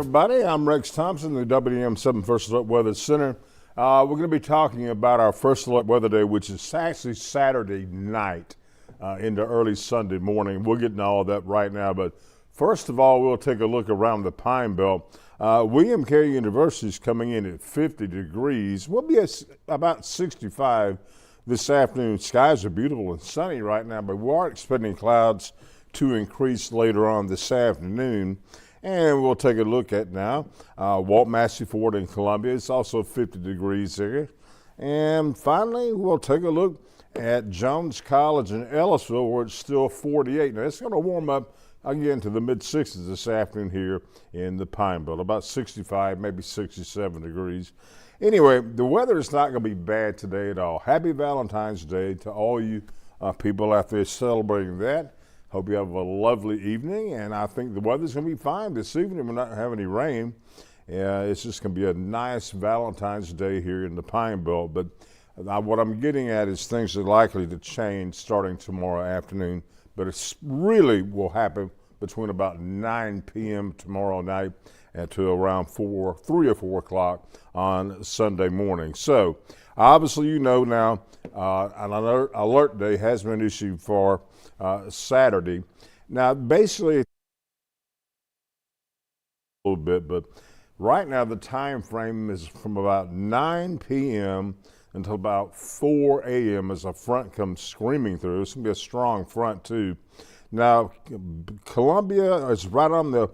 everybody. I'm Rex Thompson, the WDAM 7 First Alert Weather Center. We're going to be talking about our First Alert Weather Day, which is actually Saturday night into early Sunday morning. We'll get into all of that right now, but first of all, we'll take a look around the Pine Belt. William Carey University is coming in at 50 degrees. We'll be at about 65 this afternoon. Skies are beautiful and sunny right now, but we are expecting clouds to increase later on this afternoon. And we'll take a look at now Walt Massey Ford in Columbia. It's also 50 degrees there. And finally, we'll take a look at Jones College in Ellisville, where it's still 48. Now, it's going to warm up again to the mid-60s this afternoon here in the Pine Belt, about 65, maybe 67 degrees. Anyway, the weather is not going to be bad today at all. Happy Valentine's Day to all you people out there celebrating that. Hope you have a lovely evening, and I think the weather's going to be fine this evening. We're not going to have any rain. It's just going to be a nice Valentine's Day here in the Pine Belt. But what I'm getting at is things are likely to change starting tomorrow afternoon, but it really will happen between about 9 p.m. tomorrow night and to around 3 or 4 o'clock on Sunday morning. So obviously you know now an alert day has been issued for Saturday. Now basically a little bit, but right now the time frame is from about 9 p.m. until about 4 a.m. as a front comes screaming through. It's going to be a strong front too. Now Columbia is right on the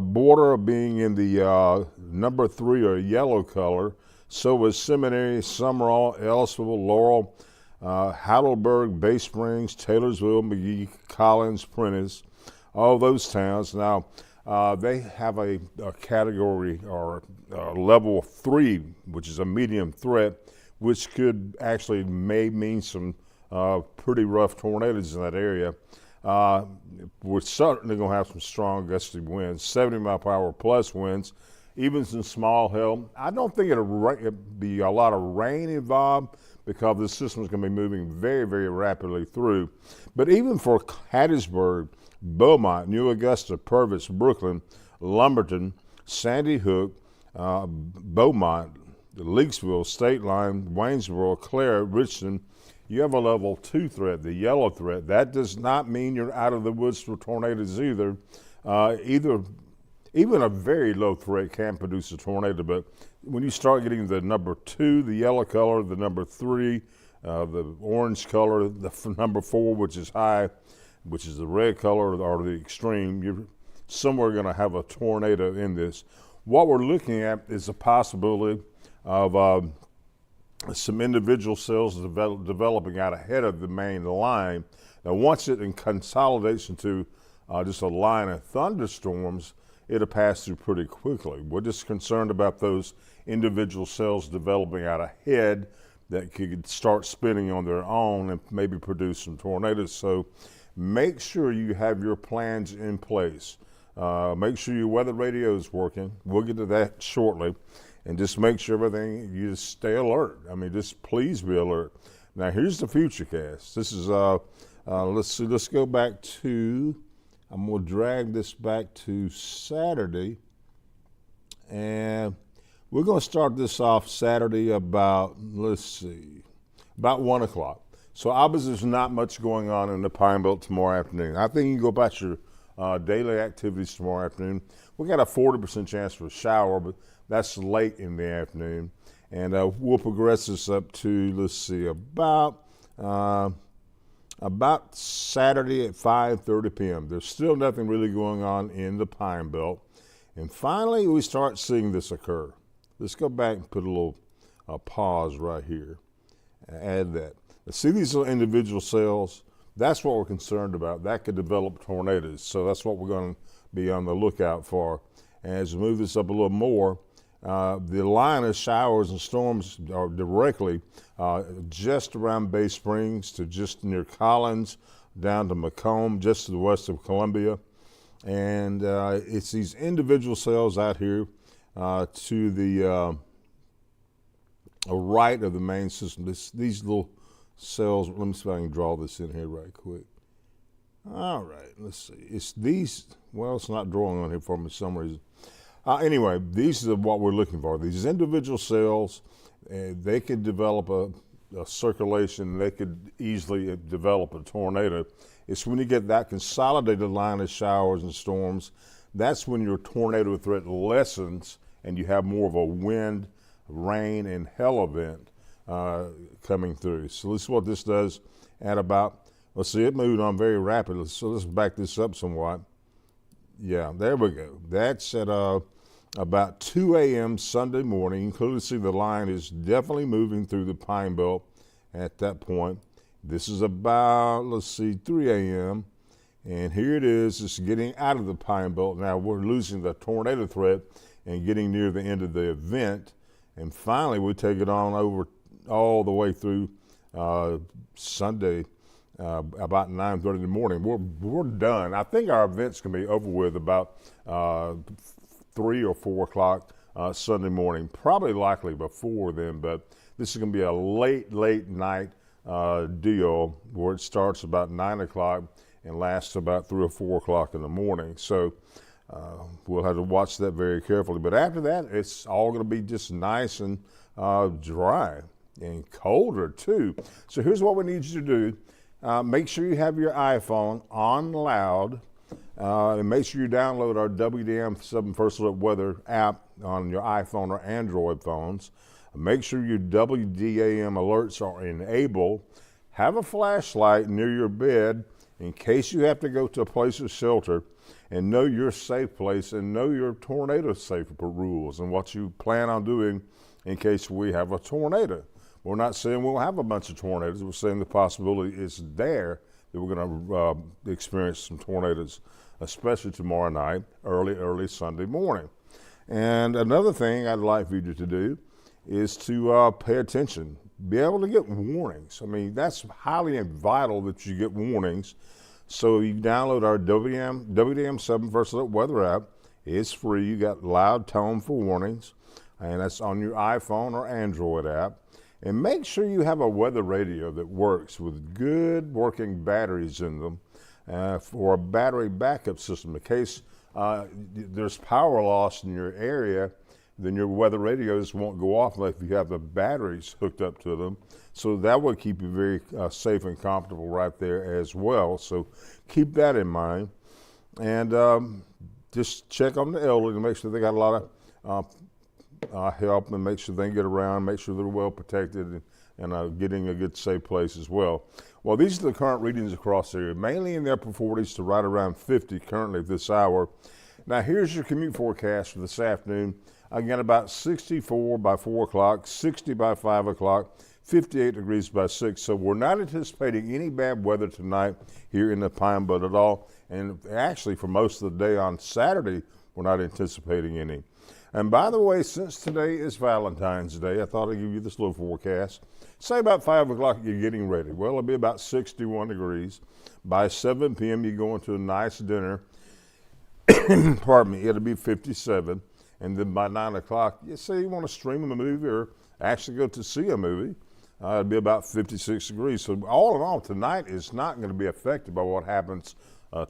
border of being in the number 3 or yellow color. So is Seminary, Summerall, Ellisville, Laurel, Heidelberg, Bay Springs, Taylorsville, McGee, Collins, Prentice, all those towns. Now, they have a category or level 3, which is a medium threat, which could actually may mean some pretty rough tornadoes in that area. We're certainly going to have some strong gusty winds, 70-mile-per-hour plus winds, even some small hail. I don't think it'll be a lot of rain involved because the system is going to be moving very, very rapidly through. But even for Hattiesburg, Beaumont, New Augusta, Purvis, Brooklyn, Lumberton, Sandy Hook, Beaumont, Leakesville, State Line, Waynesboro, Clare, Richmond, you have a level 2 threat, the yellow threat. That does not mean you're out of the woods for tornadoes either. Even a very low threat can produce a tornado, but when you start getting the number 2, the yellow color, the number 3, the orange color, the number 4, which is high, which is the red color or the extreme, you're somewhere going to have a tornado in this. What we're looking at is a possibility of some individual cells developing out ahead of the main line. Now, once it consolidates into just a line of thunderstorms, it'll pass through pretty quickly. We're just concerned about those individual cells developing out ahead that could start spinning on their own and maybe produce some tornadoes. So make sure you have your plans in place. Make sure your weather radio is working. We'll get to that shortly. And just make sure you just stay alert. I mean, just please be alert. Now, here's the futurecast. This is, let's go back to, I'm going to drag this back to Saturday. And we're going to start this off Saturday about, about 1 o'clock. So obviously there's not much going on in the Pine Belt tomorrow afternoon. I think you can go about your daily activities tomorrow afternoon. We got a 40% chance for a shower, but that's late in the afternoon. And we'll progress this up to, about Saturday at 5:30 p.m. There's still nothing really going on in the Pine Belt. And finally, we start seeing this occur. Let's go back and put a little pause right here. Add that. Now, see these little individual cells? That's what we're concerned about. That could develop tornadoes. So that's what we're going to be on the lookout for. And as we move this up a little more, the line of showers and storms are directly just around Bay Springs to just near Collins, down to Macomb, just to the west of Columbia. And it's these individual cells out here to the right of the main system. These little cells, let me see if I can draw this in here right quick. All right, let's see. It's these, well, it's not drawing on here for me for some reason. Anyway, these are what we're looking for. These individual cells, they could develop a circulation. They could easily develop a tornado. It's when you get that consolidated line of showers and storms, that's when your tornado threat lessens and you have more of a wind, rain, and hail event coming through. So this is what this does at about, let's see, it moved on very rapidly. So let's back this up somewhat. Yeah, there we go. That's at about 2 a.m. Sunday morning. You can clearly see the line is definitely moving through the Pine Belt at that point. This is about, let's see, 3 a.m. And here it is. It's getting out of the Pine Belt. Now we're losing the tornado threat and getting near the end of the event. And finally, we take it on over all the way through Sunday, about 9:30 in the morning. We're done. I think our events can be over with about 3 or 4 o'clock Sunday morning. Probably likely before then, but this is going to be a late night deal where it starts about 9 o'clock and lasts about 3 or 4 o'clock in the morning. So we'll have to watch that very carefully. But after that, it's all going to be just nice and dry and colder too. So here's what we need you to do. Make sure you have your iPhone on loud, and make sure you download our WDAM 7 First Alert Weather app on your iPhone or Android phones. Make sure your WDAM alerts are enabled. Have a flashlight near your bed in case you have to go to a place of shelter, and know your safe place and know your tornado safe rules and what you plan on doing in case we have a tornado. We're not saying we'll have a bunch of tornadoes. We're saying the possibility is there that we're going to experience some tornadoes, especially tomorrow night, early Sunday morning. And another thing I'd like for you to do is to pay attention, be able to get warnings. I mean, that's highly vital that you get warnings. So you download our WDAM 7 First Alert Weather app. It's free. You got loud tone for warnings, and that's on your iPhone or Android app. And make sure you have a weather radio that works with good working batteries in them for a battery backup system. In case there's power loss in your area, then your weather radios won't go off if you have the batteries hooked up to them. So that will keep you very safe and comfortable right there as well. So keep that in mind. And just check on the elderly to make sure they got a lot of help, and make sure they can get around, make sure they're well protected and getting a good safe place as well. Well, these are the current readings across the area, mainly in the upper 40s to right around 50 currently at this hour. Now here's your commute forecast for this afternoon. Again, about 64 by 4 o'clock, 60 by 5 o'clock, 58 degrees by 6. So we're not anticipating any bad weather tonight here in the Pine Belt at all. And actually for most of the day on Saturday, we're not anticipating any. And by the way, since today is Valentine's Day, I thought I'd give you this little forecast. Say about 5 o'clock, you're getting ready. Well, it'll be about 61 degrees. By 7 p.m., you go into a nice dinner. Pardon me, it'll be 57. And then by 9 o'clock, you say you want to stream a movie or actually go to see a movie, it'll be about 56 degrees. So all in all, tonight is not going to be affected by what happens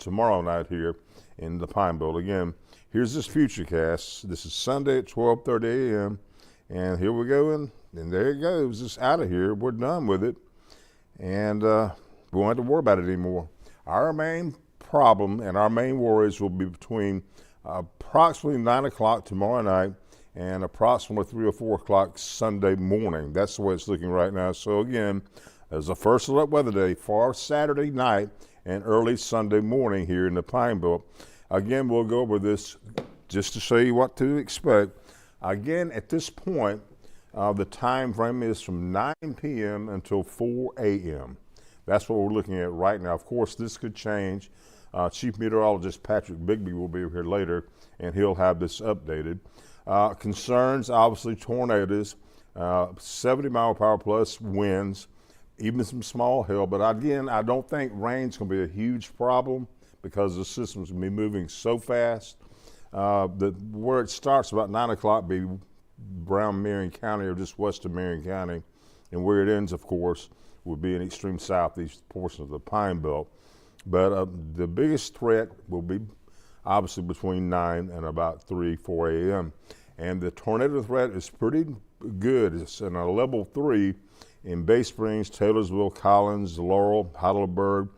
tomorrow night here in the Pine Belt. Again, here's this futurecast. This is Sunday at 12:30 a.m. And here we go, and there it goes. It's out of here. We're done with it. And we won't have to worry about it anymore. Our main problem and our main worries will be between approximately 9 o'clock tomorrow night and approximately 3 or 4 o'clock Sunday morning. That's the way it's looking right now. So again, as a first alert weather day for Saturday night and early Sunday morning here in the Pine Belt. Again, we'll go over this just to show you what to expect. Again, at this point, the time frame is from 9 p.m. until 4 a.m. That's what we're looking at right now. Of course, this could change. Chief Meteorologist Patrick Bigby will be here later, and he'll have this updated. Concerns, obviously, tornadoes, 70 mile per hour plus winds, even some small hail. But again, I don't think rain's going to be a huge problem because the system's going to be moving so fast. Where it starts about 9 o'clock be around Marion County or just west of Marion County. And where it ends, of course, would be an extreme southeast portion of the Pine Belt. But the biggest threat will be obviously between 9 and about 4 a.m. And the tornado threat is pretty good. It's in a level 3 in Bay Springs, Taylorsville, Collins, Laurel, Heidelberg,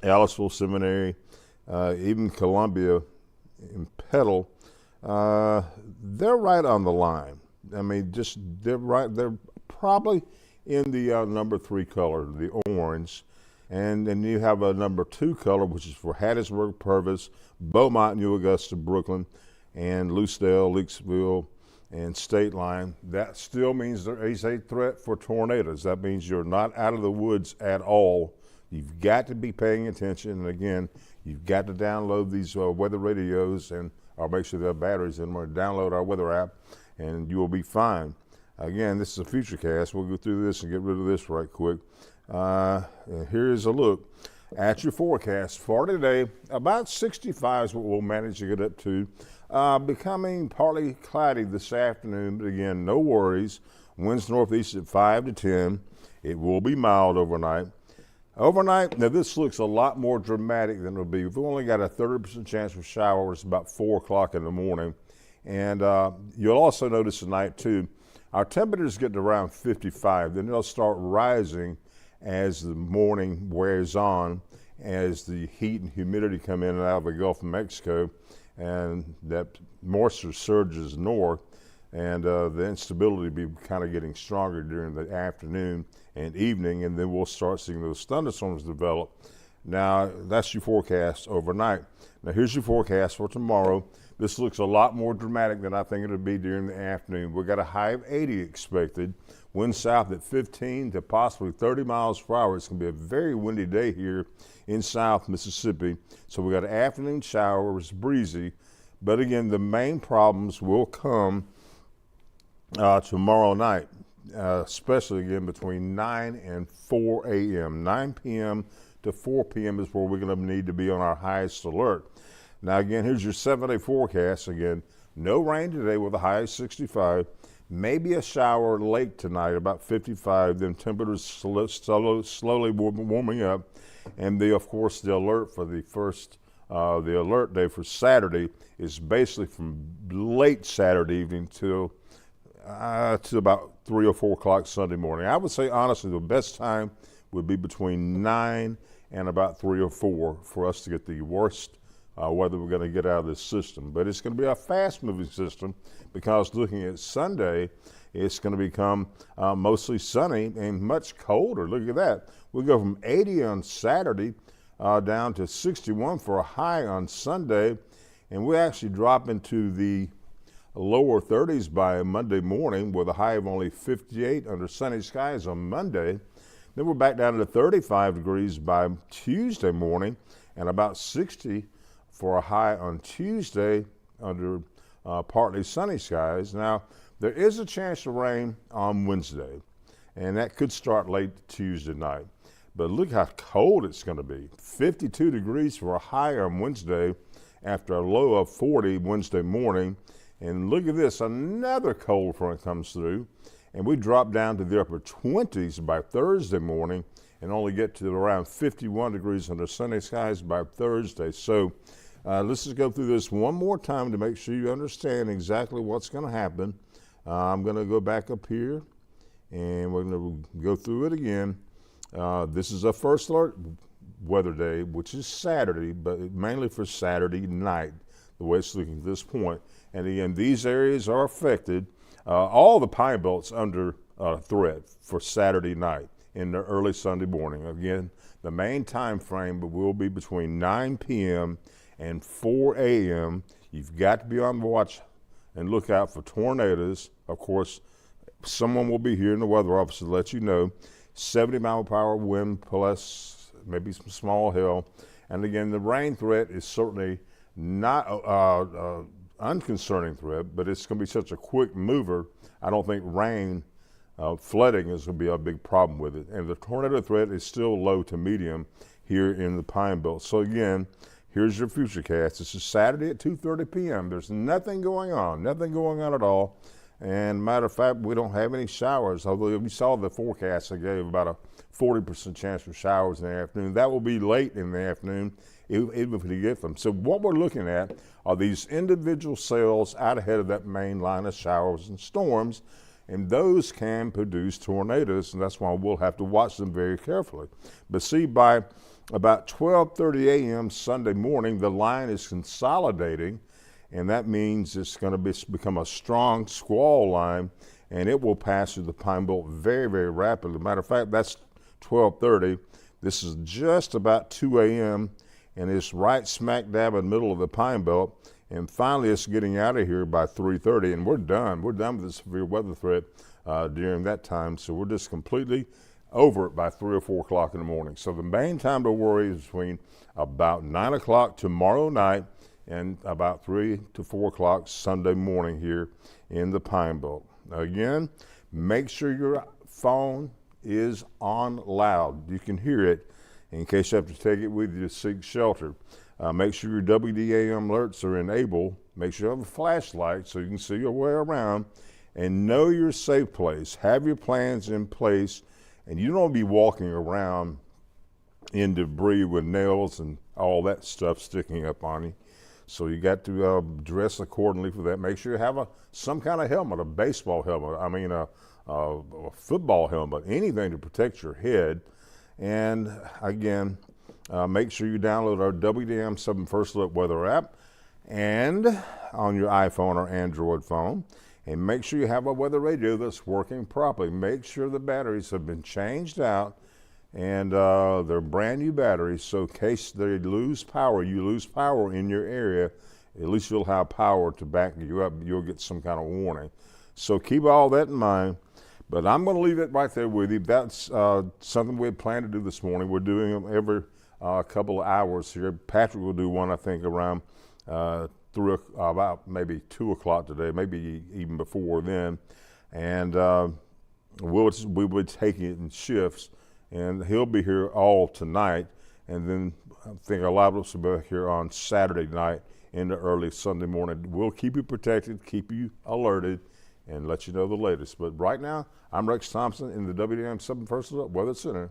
Aliceville Seminary, even Columbia and Petal. They're right on the line. I mean, they're right. They're probably in the number 3 color, the orange. And then you have a number 2 color, which is for Hattiesburg, Purvis, Beaumont, New Augusta, Brooklyn, and Lucedale, Leakesville, and State Line. That still means there is a threat for tornadoes. That means you're not out of the woods at all. You've got to be paying attention. And again, you've got to download these weather radios or make sure there are batteries in them, or download our weather app, and you will be fine. Again, this is a Futurecast. We'll go through this and get rid of this right quick. Here's a look at your forecast for today. About 65 is what we'll manage to get up to. Becoming partly cloudy this afternoon, but again, no worries. Winds northeast at 5 to 10. It will be mild overnight. Overnight, now this looks a lot more dramatic than it'll be. We've only got a 30% chance for showers about 4 o'clock in the morning. And you'll also notice tonight too, our temperatures get to around 55. Then they'll start rising as the morning wears on, as the heat and humidity come in and out of the Gulf of Mexico, and that moisture surges north, and the instability will be kind of getting stronger during the afternoon and evening, and then we'll start seeing those thunderstorms develop. Now, that's your forecast overnight. Now, here's your forecast for tomorrow. This looks a lot more dramatic than I think it'll be during the afternoon. We've got a high of 80 expected, wind south at 15 to possibly 30 miles per hour. It's going to be a very windy day here in South Mississippi. So we got afternoon showers, breezy. But again, the main problems will come tomorrow night, especially again between 9 and 4 a.m. 9 p.m. to 4 p.m. is where we're going to need to be on our highest alert. Now again, here's your 7-day forecast. Again, no rain today with a high of 65. Maybe a shower late tonight, about 55. Then temperatures slowly warming up. And of course, the alert for the alert day for Saturday is basically from late Saturday evening to about 3 or 4 o'clock Sunday morning. I would say honestly, the best time would be between 9 and about 3 or 4 for us to get the worst weather we're going to get out of this system. But it's going to be a fast-moving system, because looking at Sunday, it's going to become mostly sunny and much colder. Look at that. We'll go from 80 on Saturday down to 61 for a high on Sunday, and we actually drop into the lower 30s by Monday morning with a high of only 58 under sunny skies on Monday. Then we're back down to 35 degrees by Tuesday morning and about 60 for a high on Tuesday under partly sunny skies. Now, there is a chance of rain on Wednesday, and that could start late Tuesday night. But look how cold it's going to be. 52 degrees for a high on Wednesday after a low of 40 Wednesday morning. And look at this, another cold front comes through, and we drop down to the upper 20s by Thursday morning and only get to around 51 degrees under sunny skies by Thursday. So let's just go through this one more time to make sure you understand exactly what's going to happen. I'm going to go back up here, and we're going to go through it again. This is a first alert weather day, which is Saturday, but mainly for Saturday night, the way it's looking at this point. And again, these areas are affected. All the Pine Belt's under threat for Saturday night in the early Sunday morning. Again, the main time frame will be between 9 p.m. and 4 a.m. You've got to be on watch and look out for tornadoes. Of course, someone will be here in the weather office to let you know. 70 mile per hour wind plus maybe some small hail. And again, the rain threat is certainly not unconcerning threat, but it's going to be such a quick mover. I don't think rain flooding is going to be a big problem with it. And the tornado threat is still low to medium here in the Pine Belt. So again, here's your Futurecast. This is Saturday at 2:30 p.m. There's nothing going on at all. And matter of fact, we don't have any showers, although we saw the forecast. They gave about a 40% chance for showers in the afternoon. That will be late in the afternoon, even if we get them. So what we're looking at are these individual cells out ahead of that main line of showers and storms, and those can produce tornadoes, and that's why we'll have to watch them very carefully. But see, by about 12:30 a.m. Sunday morning, the line is consolidating, and that means it's going to become a strong squall line, and it will pass through the Pine Belt very, very rapidly. Matter of fact, that's 12:30. This is just about 2 a.m., and it's right smack dab in the middle of the Pine Belt. And finally, it's getting out of here by 3:30, and we're done. We're done with the severe weather threat during that time, so we're just completely over it by 3 or 4 o'clock in the morning. So the main time to worry is between about 9 o'clock tomorrow night and about 3 to 4 o'clock Sunday morning here in the Pine Belt. Again, make sure your phone is on loud. You can hear it in case you have to take it with you to seek shelter. Make sure your WDAM alerts are enabled. Make sure you have a flashlight so you can see your way around, and know your safe place. Have your plans in place, and you don't be walking around in debris with nails and all that stuff sticking up on you. So you got to dress accordingly for that. Make sure you have some kind of helmet, a baseball helmet, a football helmet, anything to protect your head. And again, make sure you download our WDAM 7 First Alert Weather app and on your iPhone or Android phone. And make sure you have a weather radio that's working properly. Make sure the batteries have been changed out, and they're brand new batteries, so in case they lose power, you lose power in your area, at least you'll have power to back you up. You'll get some kind of warning. So keep all that in mind. But I'm going to leave it right there with you. That's something we had planned to do this morning. We're doing them every couple of hours here. Patrick will do one, I think, around about maybe 2 o'clock today, maybe even before then. And we'll be taking it in shifts. And he'll be here all tonight. And then I think a lot of us will be here on Saturday night into early Sunday morning. We'll keep you protected, keep you alerted, and let you know the latest. But right now, I'm Rex Thompson in the WDAM 7 First Alert Weather Center.